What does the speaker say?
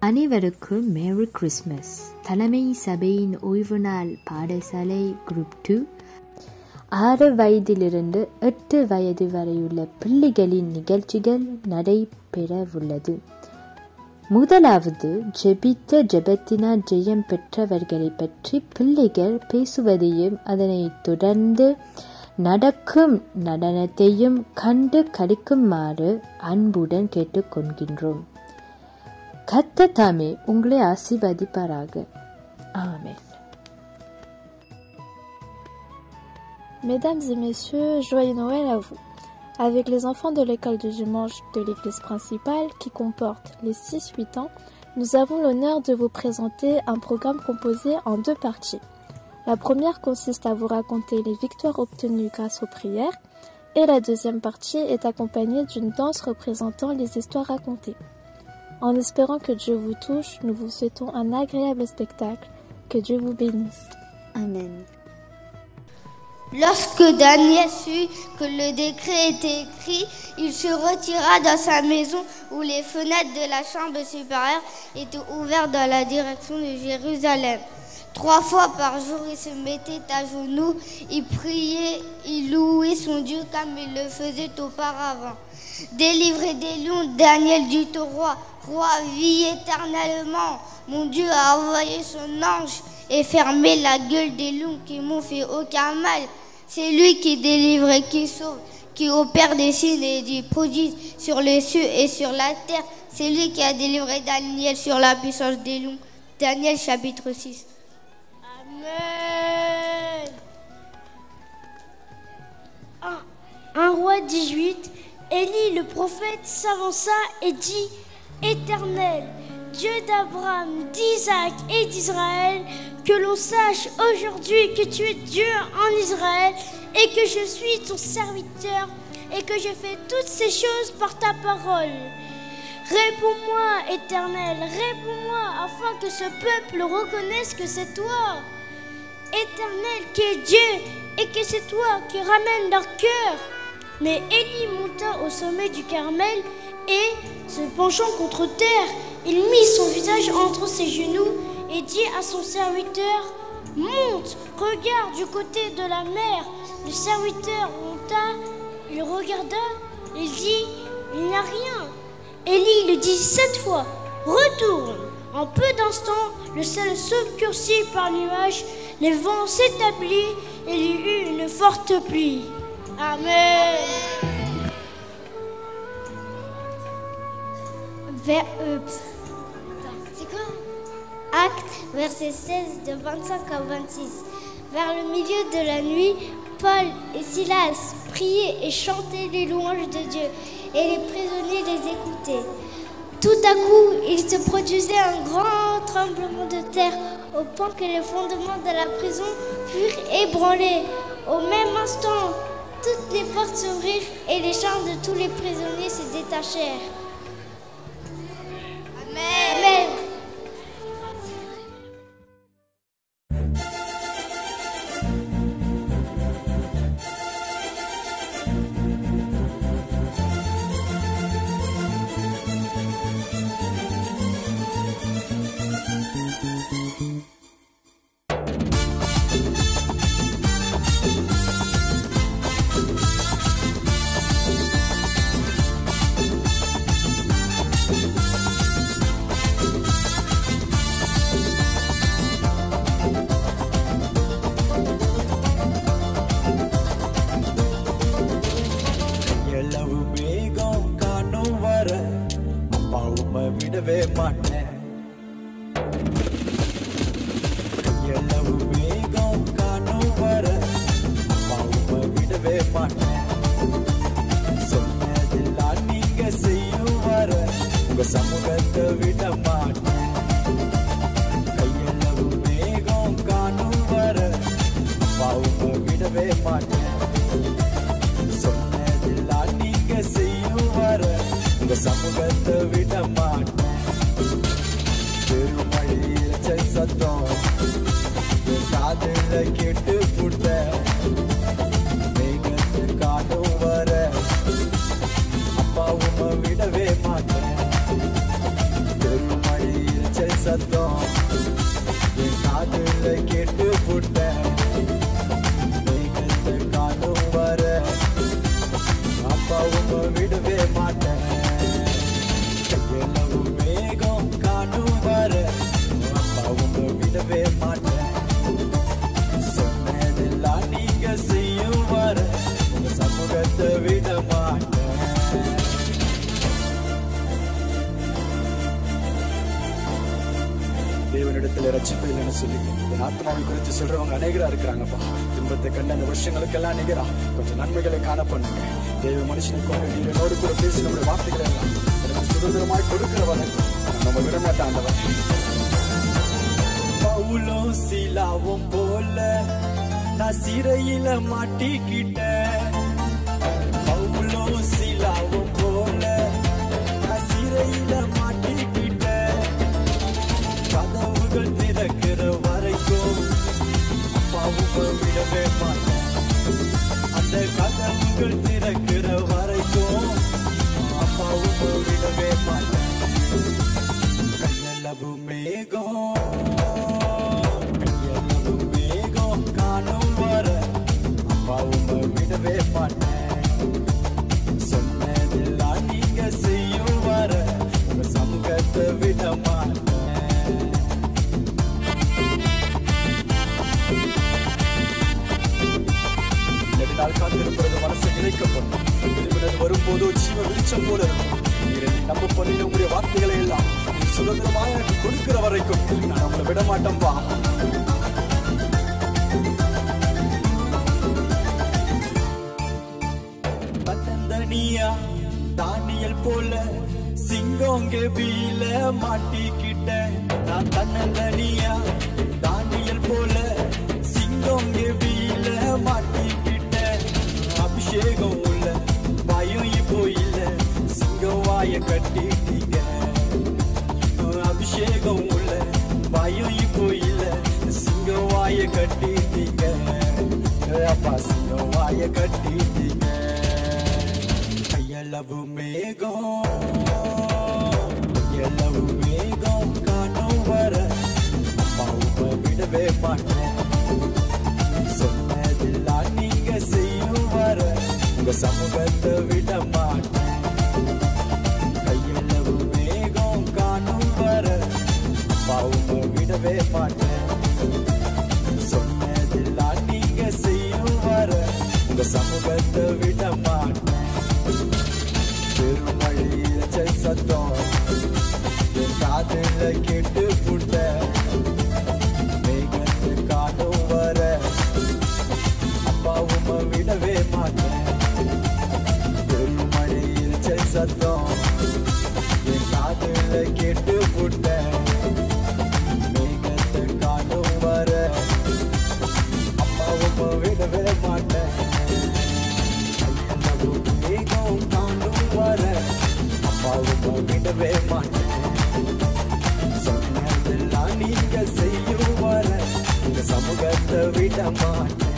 அனைவருக்கும் merry Christmas. தலைமை சபையின் ஓய்வு நாள் பாடசாலை குரூப் 2 6 வயதிலிருந்து 8 வயது வரையுள்ள பிள்ளைகளின் நிகழ்ச்சிகள் நடைபெறவுள்ளது. முதலாவது, ஜெபித்த ஜெபத்தினால் ஜெயம் பெற்றவர்களை பற்றி பிள்ளைகள் பேசுவதையும் அதனைத் தொடர்ந்து நடக்கும் நடனத்தையும் கண்டு களிக்குமாறு அன்புடன் கேட்டுக்கொள்கின்றோம். கர்த்தர் தாமே உங்களை ஆசீர்வதிப்பாராக. ஆமென். Mesdames et messieurs, joyeux Noël à vous. Avec les enfants de l'école du dimanche de l'église principale qui comporte les 6-8 ans, nous avons l'honneur de vous présenter un programme composé en 2 parties. La première consiste à vous raconter les victoires obtenues grâce aux prières et la deuxième partie est accompagnée d'une danse représentant les histoires racontées. En espérant que Dieu vous touche, nous vous souhaitons un agréable spectacle. Que Dieu vous bénisse. Amen. Lorsque Daniel sut que le décret était écrit, il se retira dans sa maison où les fenêtres de la chambre supérieure étaient ouvertes dans la direction de Jérusalem. 3 fois par jour, il se mettait à genoux, il priait, il louait son Dieu comme il le faisait auparavant. Délivré des lions, Daniel dit au roi: Roi, vis éternellement. Mon Dieu a envoyé son ange et fermé la gueule des lions qui m'ont fait aucun mal. C'est lui qui délivre et qui sauve, qui opère des signes et des prodiges sur les cieux et sur la terre. C'est lui qui a délivré Daniel sur la puissance des lions. Daniel chapitre 6. Amen. 1 Roi 18. Élie le prophète s'avança et dit: Éternel, Dieu d'Abraham, d'Isaac et d'Israël, que l'on sache aujourd'hui que tu es Dieu en Israël et que je suis ton serviteur et que je fais toutes ces choses par ta parole. Réponds-moi, Éternel, réponds-moi afin que ce peuple reconnaisse que c'est toi, Éternel, qui est Dieu et que c'est toi qui ramènes leur cœur. Mais Élie monta au sommet du Carmel et, se penchant contre terre, il mit son visage entre ses genoux et dit à son serviteur: Monte, regarde du côté de la mer. Le serviteur monta, il regarda, il dit: Il n'y a rien. Élie le dit 7 fois: Retourne. En peu d'instants, le ciel s'obscurcit par nuages, les vents s'établirent et il y eut une forte pluie. Amen. C'est quoi? Actes, verset 16, de 25 à 26. Vers le milieu de la nuit, Paul et Silas priaient et chantaient les louanges de Dieu, et les prisonniers les écoutaient. Tout à coup, il se produisait un grand tremblement de terre, au point que les fondements de la prison furent ébranlés. Au même instant, toutes les portes s'ouvrirent et les chaînes de tous les prisonniers se détachèrent. Amen. Amen. விடவே மாட்டேன். வாழ்க்கையில ரட்சிப்பு இல்லைன்னு சொல்லி என் ஆத்மாவை குறித்து சொல்றவங்க அநேகரா இருக்கிறாங்கப்பா. துன்பத்தை கண்ட அந்த வருஷங்களுக்கெல்லாம் நிகரா கொஞ்சம் நன்மைகளை காண பண்ணுங்க. தேவ மனுஷனை கொண்டு நீர் என்னோடு கூட பேசி நம்முடைய வார்த்தைகளை எல்லாம் எனக்கு சுதந்திரமாய் கொடுக்கிறவன் நம்ம விடமாட்டாண்டவன். பவுலும் சீலாவும் போல நான் சிறையில மாட்டிக்கிட்டேன். பவுலும் சீலாவும் போல நான் சிறையில மாட்டிக்கிட்டேன். கதவுகள் திறக்கிற வரைக்கும் அப்பாவும் விடவே மாட்டேன். அந்த கதவுகள் திறக்கிற வரைக்கும் அப்பாவும் விடவே மாட்டேன். கையளவு மேகம் காணும் வர அப்பாவும் விடவே மாட்டேன். சொன்னதெல்லாம் நீங்க செய்யும் வர உங்க சமூகத்தை விட மாட்டேன். நெடுநாள் காத்திருப்பது மனசை இழைக்கப்படும். விரும்பினது வரும்போதோ ஜீவ வெளிச்சம் போல இருக்கும். நம்ப பண்ணின உங்களுடைய வார்த்தைகளை எல்லாம் சுதந்திரமாக எனக்கு கொடுக்கிற வரைக்கும் நான் உங்களை விட மாட்டேன்பா. தன்னந்தனியா தானியல் போல சிங்கம் கெபியில மாட்டிக்கிட்ட. நான் தன்னந்தனியா தானியல் போல சிங்கம் கெபியில மாட்டிக்கிட்ட. அபிஷேகம் உள்ள பயம் இப்போ இல்ல, சிங்கம் வாய கட்டிட்டீங்க. அபிஷேகம் உள்ள பயம் இப்போ இல்ல, சிங்கம் வாய கட்டிட்டீங்க. அப்பா சிங்கம் வாய கட்டிட்டீங்க. கையளவு மேகம் காணும் வர அப்பாவும் விடவே மாட்டேன். சொன்னதெல்லாம் நீங்க செய்யும் வர உங்க சமூகத்தை விட மாட்டேன். கையளவு மேகம் காணும் வர அப்பாவும் விடவே மாட்டேன். சொன்னதெல்லாம் நீங்க செய்யும் வர உங்க சமூகத்தை விட மாட்டேன். பெருமழையில சத்தம் என் காதுல கேட்டு புட்ட. மேகத்து காணும் வர அப்பாவும் விடவே மாட்டேன். பெருமழையில சத்தம் என் காதுல கேட்டு புட்ட. மேகத்து காணும் வர அப்பாவும் விடவே மாட்டேன். மேகம் காணும் வர அப்பாவும் விடவே மாட்டேன். சொன்னதெல்லாம் நீங்க செய்யும் வர உங்க சமூகத்தை விட மாட்டேன்.